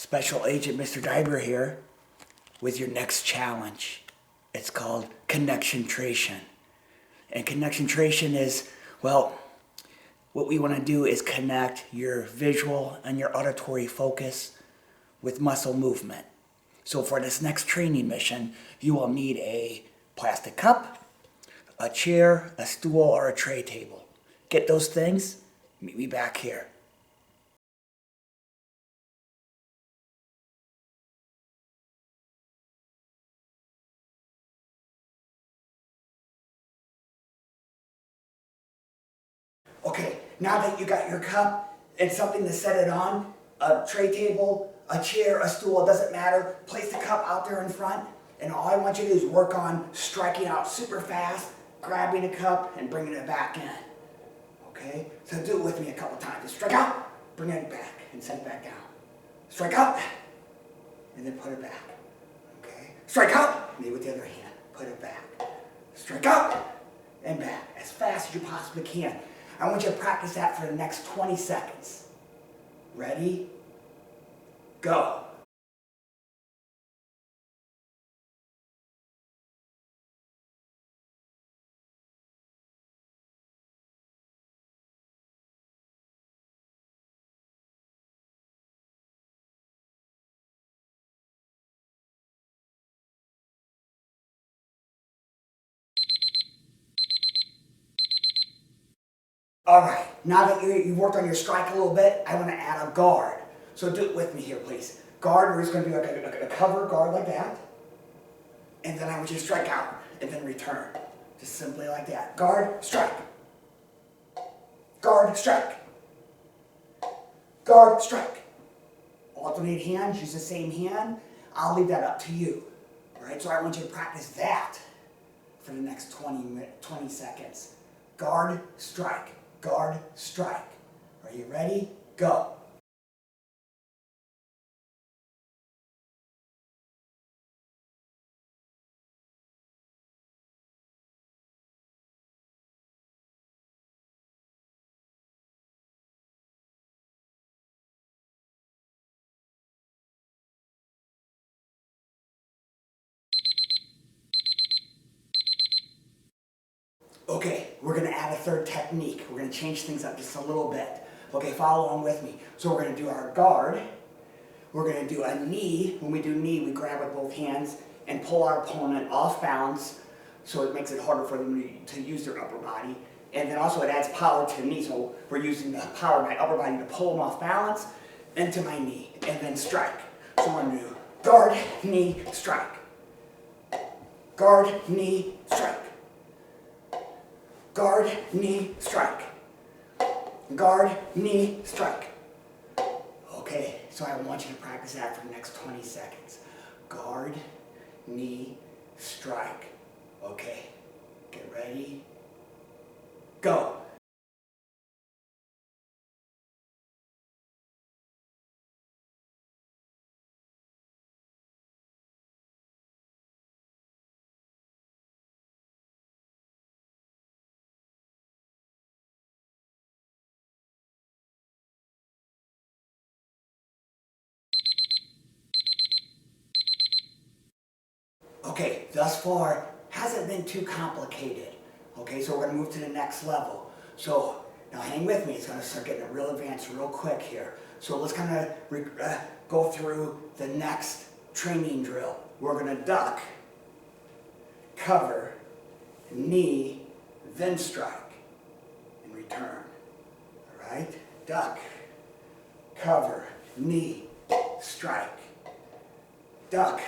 Special Agent Mr. Daiber here with your next challenge. It's called Connectiontration. And Connectiontration is, well, what we want to do is connect your visual and your auditory focus with muscle movement. So for this next training mission, you will need a plastic cup, a chair, a stool, or a tray table. Get those things, meet me back here. Okay, now that you got your cup and something to set it on, a tray table, a chair, a stool, it doesn't matter. Place the cup out there in front, and all I want you to do is work on striking out super fast, grabbing a cup and bringing it back in. Okay, so do it with me a couple times. Just strike out, bring it back, and send it back down. Strike out, and then put it back. Okay, strike out, maybe with the other hand, put it back. Strike out, and back, as fast as you possibly can. I want you to practice that for the next 20 seconds. Ready? Go. Alright, now that you've worked on your strike a little bit, I want to add a guard. So do it with me here, please. Guard, we're just going to do like a cover guard like that. And then I want you to strike out and then return. Just simply like that. Guard, strike. Guard, strike. Guard, strike. Alternate hands, use the same hand. I'll leave that up to you. Alright, so I want you to practice that for the next 20 seconds. Guard, strike. Guard, strike. Are you ready? Go. Okay, we're going to add a third technique. We're going to change things up just a little bit. Okay, follow along with me. So we're going to do our guard. We're going to do a knee. When we do knee, we grab with both hands and pull our opponent off balance, so it makes it harder for them to use their upper body. And then also it adds power to the knee, so we're using the power of my upper body to pull them off balance into my knee, and then strike. So we're going to do guard, knee, strike. Guard, knee, strike. Guard, knee, strike. Guard, knee, strike. Okay, so I want you to practice that for the next 20 seconds. Guard, knee, strike. Okay, get ready. Go. Okay, thus far, hasn't been too complicated. Okay, so we're going to move to the next level. So, now hang with me, it's going to start getting real advanced real quick here. So let's kind of go through the next training drill. We're going to duck, cover, knee, then strike, and return. Alright, duck, cover, knee, strike, duck,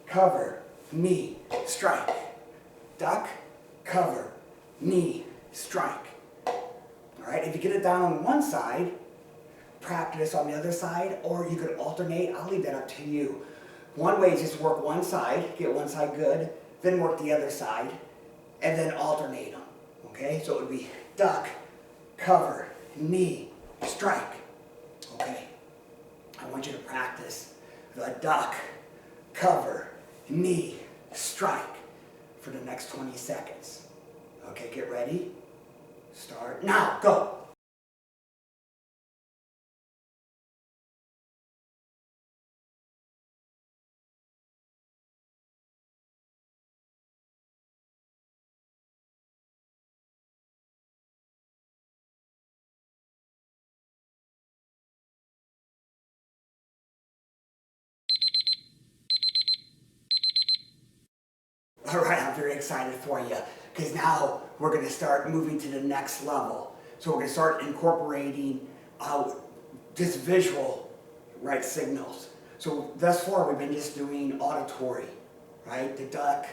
cover, knee, strike, duck, cover, knee, strike. Alright, if you get it down on one side, practice on the other side, or you could alternate. I'll leave that up to you. One way is just work one side, get one side good, then work the other side, and then alternate them. Okay, so it would be duck, cover, knee, strike. Okay, I want you to practice the duck, cover, knee, strike for the next 20 seconds. Okay, get ready. Start now. Go. All right, I'm very excited for you because now we're going to start moving to the next level. So we're going to start incorporating just visual, right, signals. So thus far we've been just doing auditory, right? The duck,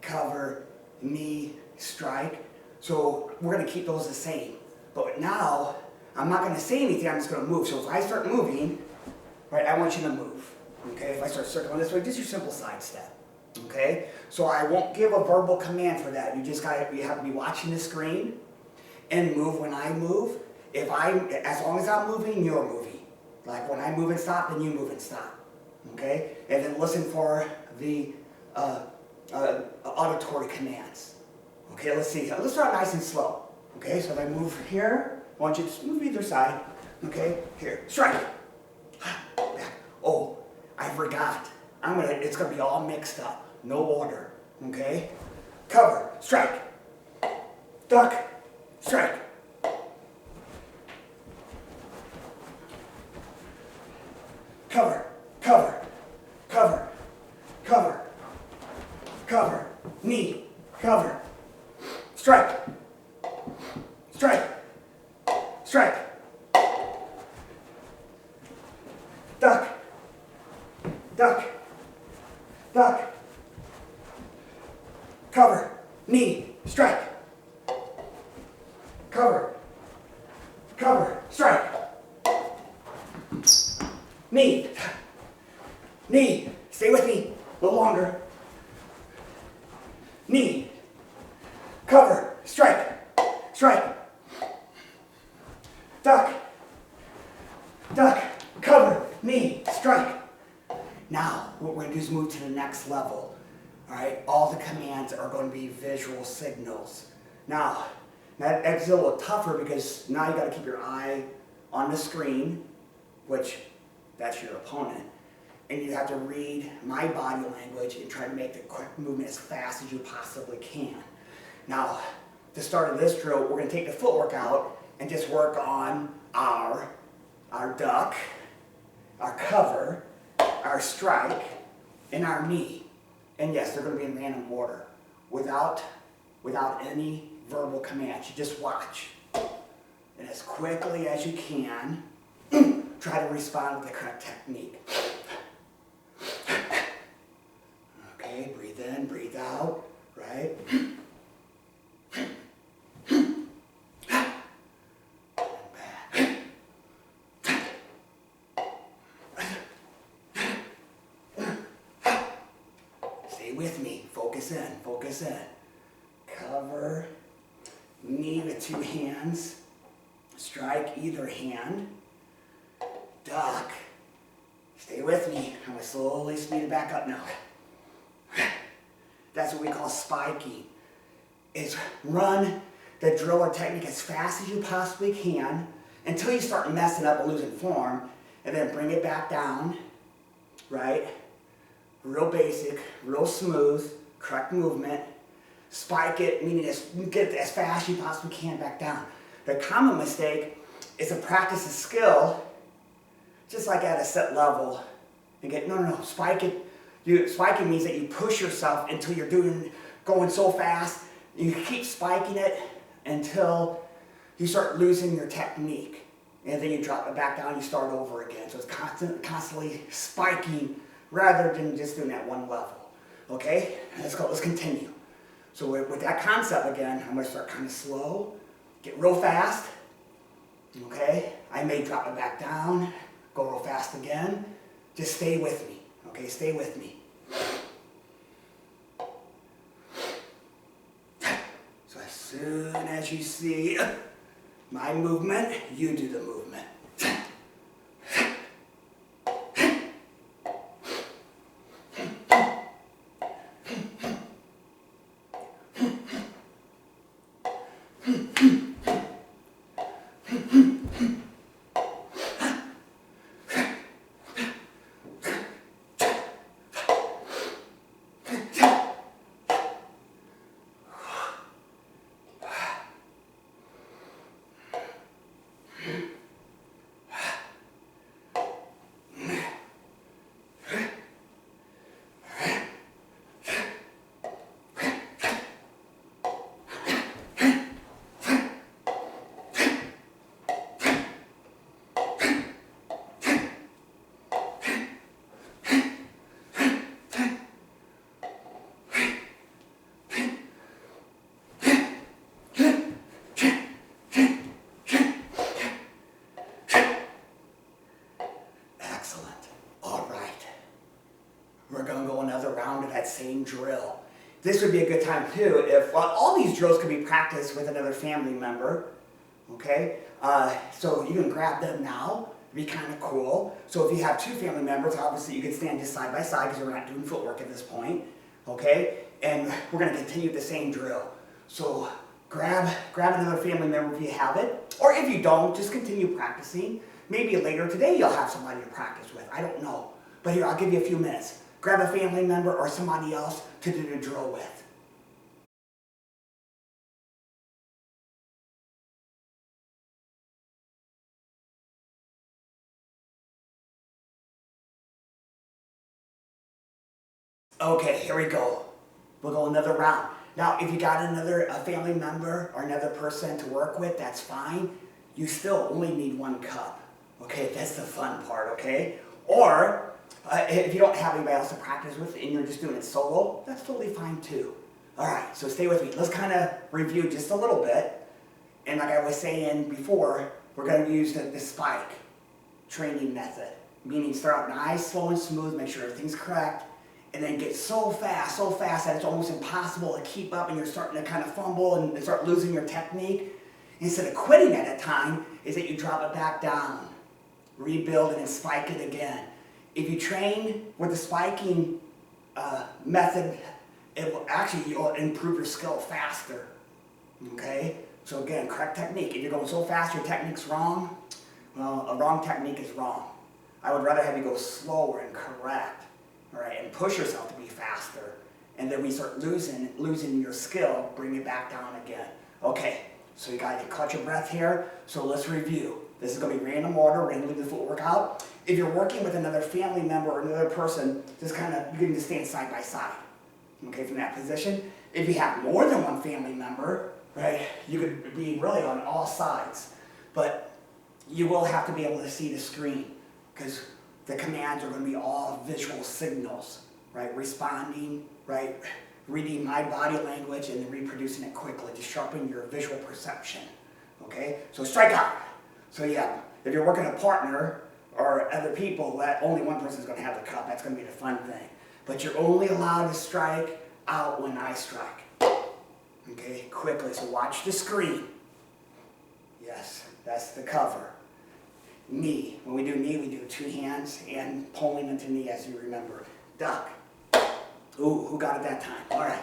cover, knee, strike. So we're going to keep those the same. But now I'm not going to say anything, I'm just going to move. So if I start moving, right, I want you to move. Okay, if I start circling this way, just your simple sidestep. Okay, so I won't give a verbal command for that. You have to be watching the screen and move when I move. As long as I'm moving, you're moving. Like when I move and stop, then you move and stop. Okay, and then listen for the auditory commands. Okay, let's see. Let's start nice and slow. Okay, so if I move here, I want you to move either side. Okay, here, strike. Back. Oh, I forgot. It's gonna be all mixed up. No order. Okay? Cover, strike. Duck, strike. Cover, cover, cover, cover, cover, knee, cover, strike, strike, strike, duck, duck, duck, cover, knee, strike, cover, cover, strike, knee, knee, stay with me, a little longer, knee, cover, strike, strike, duck, duck, cover, knee, strike. Now, what we're going to do is move to the next level. All right, all the commands are going to be visual signals. Now, that's a little tougher because now you got to keep your eye on the screen, which that's your opponent, and you have to read my body language and try to make the quick movement as fast as you possibly can. Now, to start this drill, we're going to take the footwork out and just work on our duck, our cover, our strike, and our knee. And yes, they're going to be in random order, without any verbal commands. You just watch. And as quickly as you can, try to respond with the correct technique. Okay, breathe in, breathe out, right? With me, focus in, cover, knee with two hands, strike either hand, duck, stay with me, I'm going to slowly speed it back up now. That's what we call spiking, is run the drill or technique as fast as you possibly can until you start messing up and losing form, and then bring it back down, right? Real basic, real smooth, correct movement. Spike it, meaning get it as fast as you possibly can back down. The common mistake is to practice a skill just like at a set level and get, no, spike it. Spiking means that you push yourself until you're going so fast. You keep spiking it until you start losing your technique. And then you drop it back down, you start over again. So it's constantly spiking rather than just doing that one level. Okay? Let's continue. So with that concept again, I'm going to start kind of slow, get real fast. Okay? I may drop it back down, go real fast again. Just stay with me. Okay? Stay with me. So as soon as you see my movement, you do the movement. drill. This would be a good time too if, well, all these drills can be practiced with another family member, okay? So you can grab them now, it'd be kind of cool. So if you have two family members, obviously you can stand just side by side because we're not doing footwork at this point, okay? And we're gonna continue the same drill. So grab another family member if you have it, or if you don't, just continue practicing. Maybe later today you'll have somebody to practice with, I don't know. But here, I'll give you a few minutes. Grab a family member or somebody else to do the drill with. Okay, here we go. We'll go another round. Now, if you got a family member or another person to work with, that's fine. You still only need one cup. Okay, that's the fun part, okay? Or, if you don't have anybody else to practice with and you're just doing it solo, that's totally fine too. All right, so stay with me. Let's kind of review just a little bit. And like I was saying before, we're going to use the spike training method. Meaning start out nice, slow, and smooth, make sure everything's correct, and then get so fast that it's almost impossible to keep up and you're starting to kind of fumble and start losing your technique. Instead of quitting at a time, is that you drop it back down, rebuild it, and spike it again. If you train with the spiking method, you'll improve your skill faster, okay? So again, correct technique. If you're going so fast your technique's wrong, well, a wrong technique is wrong. I would rather have you go slower and correct, all right, and push yourself to be faster. And then we start losing your skill, bring it back down again. Okay, so you gotta catch your breath here. So let's review. This is gonna be random order, randomly the footwork out. If you're working with another family member or another person, you can just stand side by side, okay, from that position. If you have more than one family member, right, you could be really on all sides. But you will have to be able to see the screen because the commands are going to be all visual signals, right? Responding, right? Reading my body language and then reproducing it quickly to sharpen your visual perception, okay? So strike out. So yeah, if you're working a partner or other people, that only one person is going to have the cup. That's going to be the fun thing. But you're only allowed to strike out when I strike, okay? Quickly, so watch the screen. Yes, that's the cover. Knee. When we do knee, we do two hands and pulling into knee as you remember. Duck. Ooh, who got it that time? All right.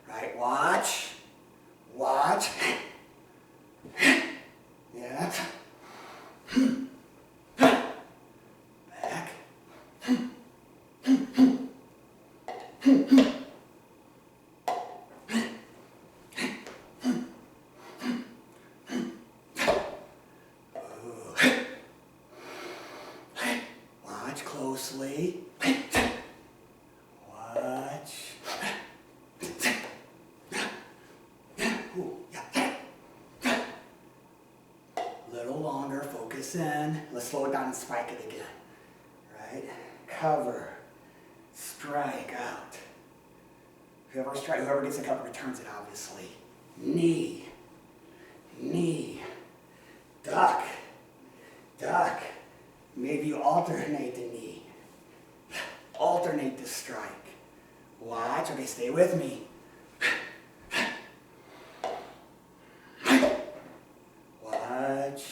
Right, watch. Watch. Yeah. Back. Closely. Watch. Ooh, yeah. Little longer, focus in. Let's slow it down and spike it again. Right? Cover. Strike out. Whoever gets the cover returns it, obviously. Knee. Knee. Duck. Duck. Maybe you alternate the knee. Alternate the strike. Watch. Okay, stay with me. Watch.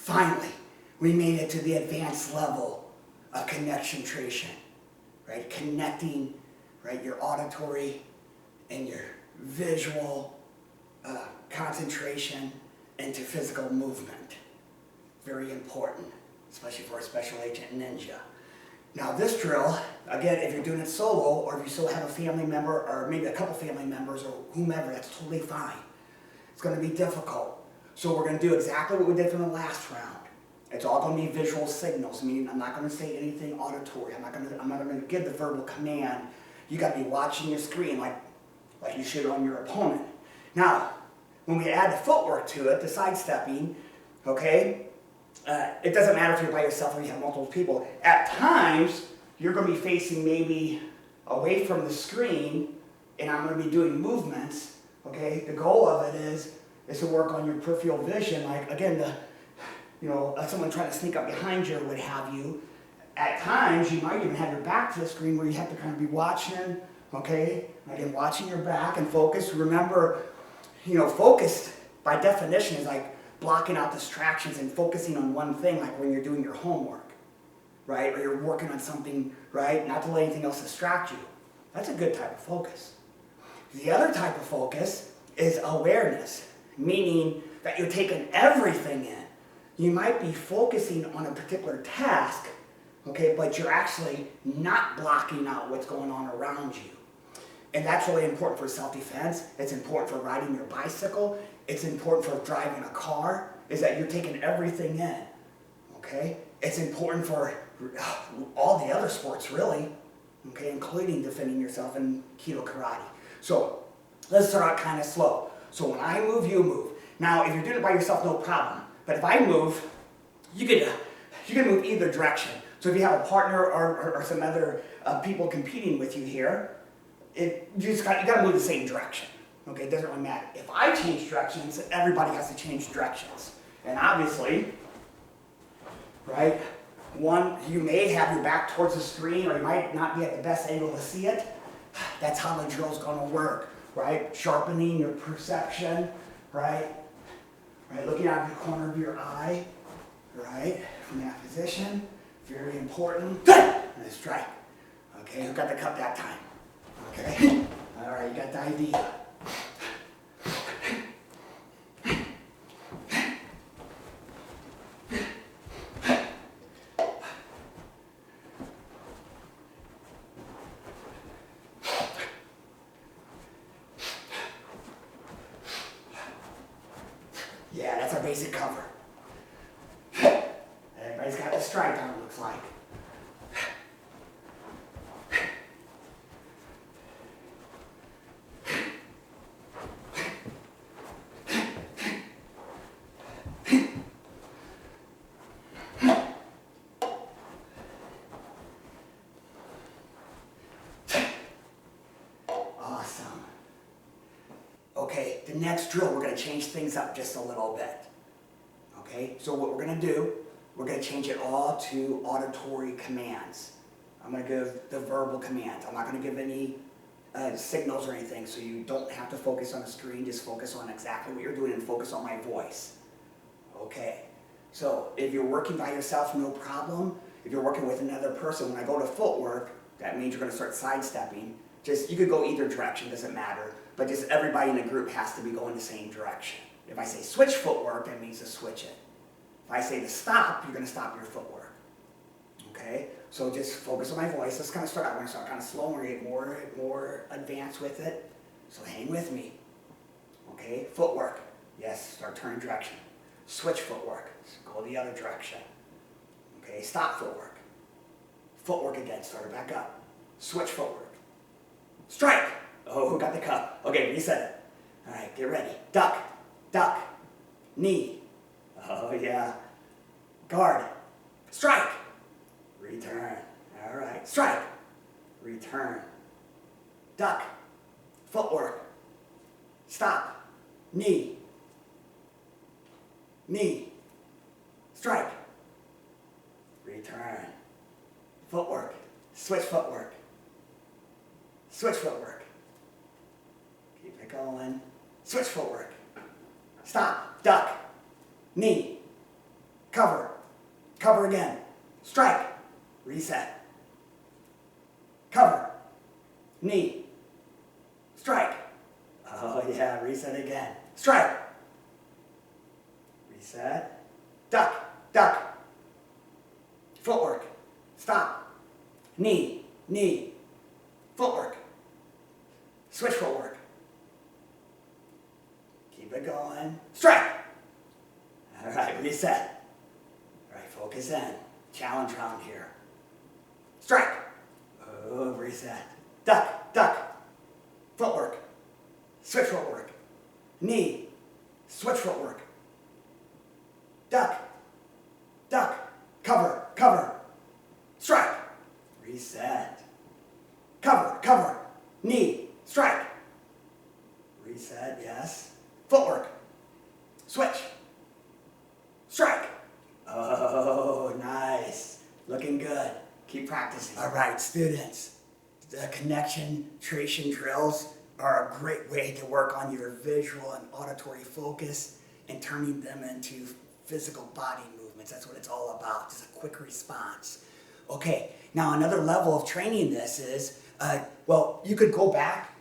Finally, we made it to the advanced level of connectiontration, right? Connecting, right, your auditory and your visual concentration into physical movement. Very important, especially for a Special Agent Ninja. Now this drill, again, if you're doing it solo, or if you still have a family member, or maybe a couple family members, or whomever, that's totally fine. It's going to be difficult. So we're going to do exactly what we did from the last round. It's all going to be visual signals, meaning I'm not going to say anything auditory. I'm not going to give the verbal command. You got to be watching your screen like you should on your opponent. Now, when we add the footwork to it, the sidestepping, okay, it doesn't matter if you're by yourself or you have multiple people. At times, you're going to be facing maybe away from the screen, and I'm going to be doing movements, okay? The goal of it is to work on your peripheral vision, like, again, someone trying to sneak up behind you or what have you. At times, you might even have your back to the screen where you have to kind of be watching, okay? Again, watching your back and focus. Remember, focused by definition is like blocking out distractions and focusing on one thing, like when you're doing your homework, right? Or you're working on something, right? Not to let anything else distract you. That's a good type of focus. The other type of focus is awareness, meaning that you're taking everything in. You might be focusing on a particular task, okay, but you're actually not blocking out what's going on around you. And that's really important for self-defense. It's important for riding your bicycle. It's important for driving a car, is that you're taking everything in, okay? It's important for all the other sports, really, okay, including defending yourself in Keto Karate. So let's start out kind of slow. So when I move, you move. Now, if you're doing it by yourself, no problem. But if I move, you can move either direction. So if you have a partner or some other people competing with you here, you got to move the same direction. Okay, it doesn't really matter. If I change directions, everybody has to change directions. And obviously, right, you may have your back towards the screen, or you might not be at the best angle to see it. That's how the drill's going to work, right? Sharpening your perception, right? Right, looking out of the corner of your eye, right, from that position, very important. And a strike. Okay, who got the cup that time? Okay, all right, you got the idea. Yeah, that's our basic cover. Everybody's got the strike on, it looks like. Awesome. Okay, the next drill, we're going to change things up just a little bit. Okay, so what we're going to do, we're going to change it all to auditory commands. I'm going to give the verbal commands. I'm not going to give any signals or anything, so you don't have to focus on the screen. Just focus on exactly what you're doing and focus on my voice. Okay, so if you're working by yourself, no problem. If you're working with another person, when I go to footwork, that means you're going to start sidestepping. You could go either direction, doesn't matter, but just everybody in the group has to be going the same direction. If I say switch footwork, that means to switch it. If I say to stop, you're going to stop your footwork. Okay? So just focus on my voice. Let's kind of start out. We're going to start kind of slow. We're going to get more advanced with it. So hang with me. Okay? Footwork. Yes, start turning direction. Switch footwork. Go the other direction. Okay? Stop footwork. Footwork again. Start it back up. Switch footwork. Strike! Oh, who got the cup? Okay, reset it. All right, get ready. Duck. Duck. Knee. Oh, yeah. Guard. Strike. Return. All right. Strike. Return. Duck. Footwork. Stop. Knee. Knee. Strike. Return. Footwork. Switch footwork. Switch footwork. Keep it going. Switch footwork. Stop. Duck. Knee. Cover. Cover again. Strike. Reset. Cover. Knee. Strike. Oh yeah, reset again. Strike. Reset. Duck. Duck. Footwork. Stop. knee, knee, footwork, switch footwork. Keep it going, strike. All right, reset. All right, focus in. Challenge round here. Strike. Oh, reset. Duck, duck. Footwork. Switch footwork. Knee. Switch footwork. Duck. Duck. Cover, cover. Strike. Reset. Cover, cover. Knee. Strike. Reset, yes. Footwork. Switch. Strike. Oh, nice. Looking good. Keep practicing. All right, students. The connectiontration drills are a great way to work on your visual and auditory focus and turning them into physical body movements. That's what it's all about, just a quick response. Okay, now another level of training this is, well, you could go back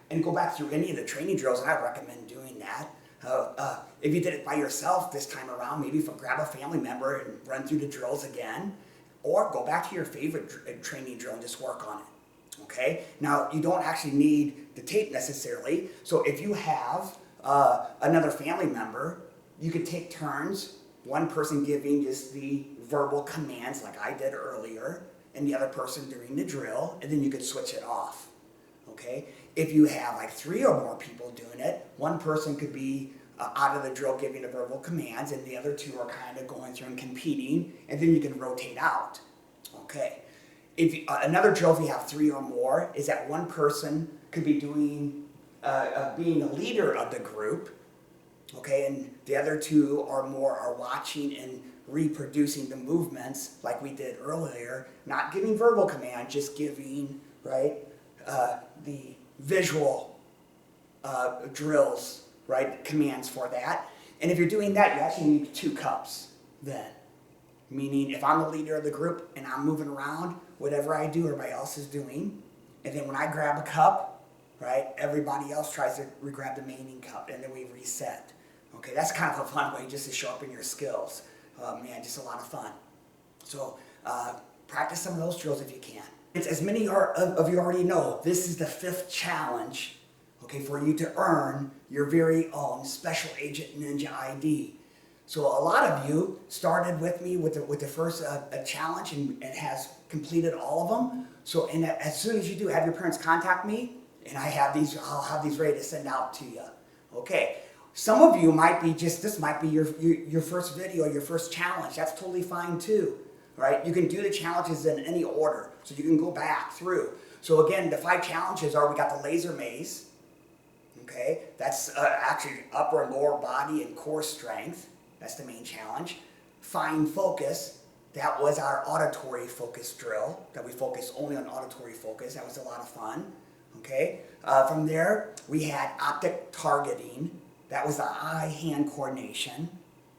through any of the training drills, and I recommend doing that. If you did it by yourself this time around, maybe grab a family member and run through the drills again, or go back to your favorite training drill and just work on it, okay? Now, you don't actually need the tape necessarily, so if you have another family member, you could take turns, one person giving just the verbal commands like I did earlier, and the other person doing the drill, and then you could switch it off, okay? If you have like 3 or more people doing it, one person could be out of the drill giving the verbal commands, and the other 2 are kind of going through and competing, and then you can rotate out. Okay. Another drill, if you have 3 or more, is that one person could be doing, being the leader of the group, okay, and the other 2 or more are watching and reproducing the movements like we did earlier, not giving verbal command, just giving, right, the visual drills, right, commands for that. And if you're doing that, you actually need 2 cups then. Meaning if I'm the leader of the group and I'm moving around, whatever I do, everybody else is doing. And then when I grab a cup, right, everybody else tries to grab the remaining cup, and then we reset. Okay, that's kind of a fun way just to sharpen your skills. Man, just a lot of fun. So practice some of those drills if you can. It's, as many of you already know, this is the 5th challenge, okay, for you to earn your very own Special Agent Ninja ID. So a lot of you started with me with the first challenge and has completed all of them. So as soon as you do, have your parents contact me, and I'll have these ready to send out to you. Okay. Some of you might be this might be your first video, your first challenge. That's totally fine too, right? You can do the challenges in any order, so you can go back through. So again, the 5 challenges are, we got the laser maze, okay? That's actually upper and lower body and core strength. That's the main challenge. Fine focus, that was our auditory focus drill, that we focused only on auditory focus. That was a lot of fun, okay? From there, we had optic targeting. That was the eye-hand coordination,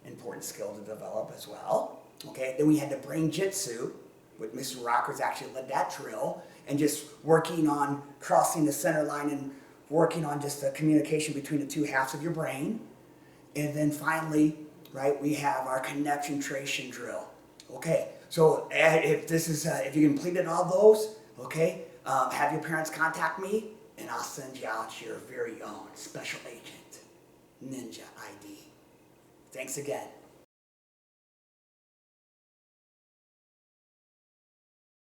important skill to develop as well. Okay, then we had the brain jitsu, with Mr. Rockers actually led that drill, and just working on crossing the center line and working on just the communication between the 2 halves of your brain. And then finally, right, we have our connectiontration drill. Okay, so if you completed all those, okay, have your parents contact me, and I'll send you out your very own Special Agent Ninja ID. Thanks again.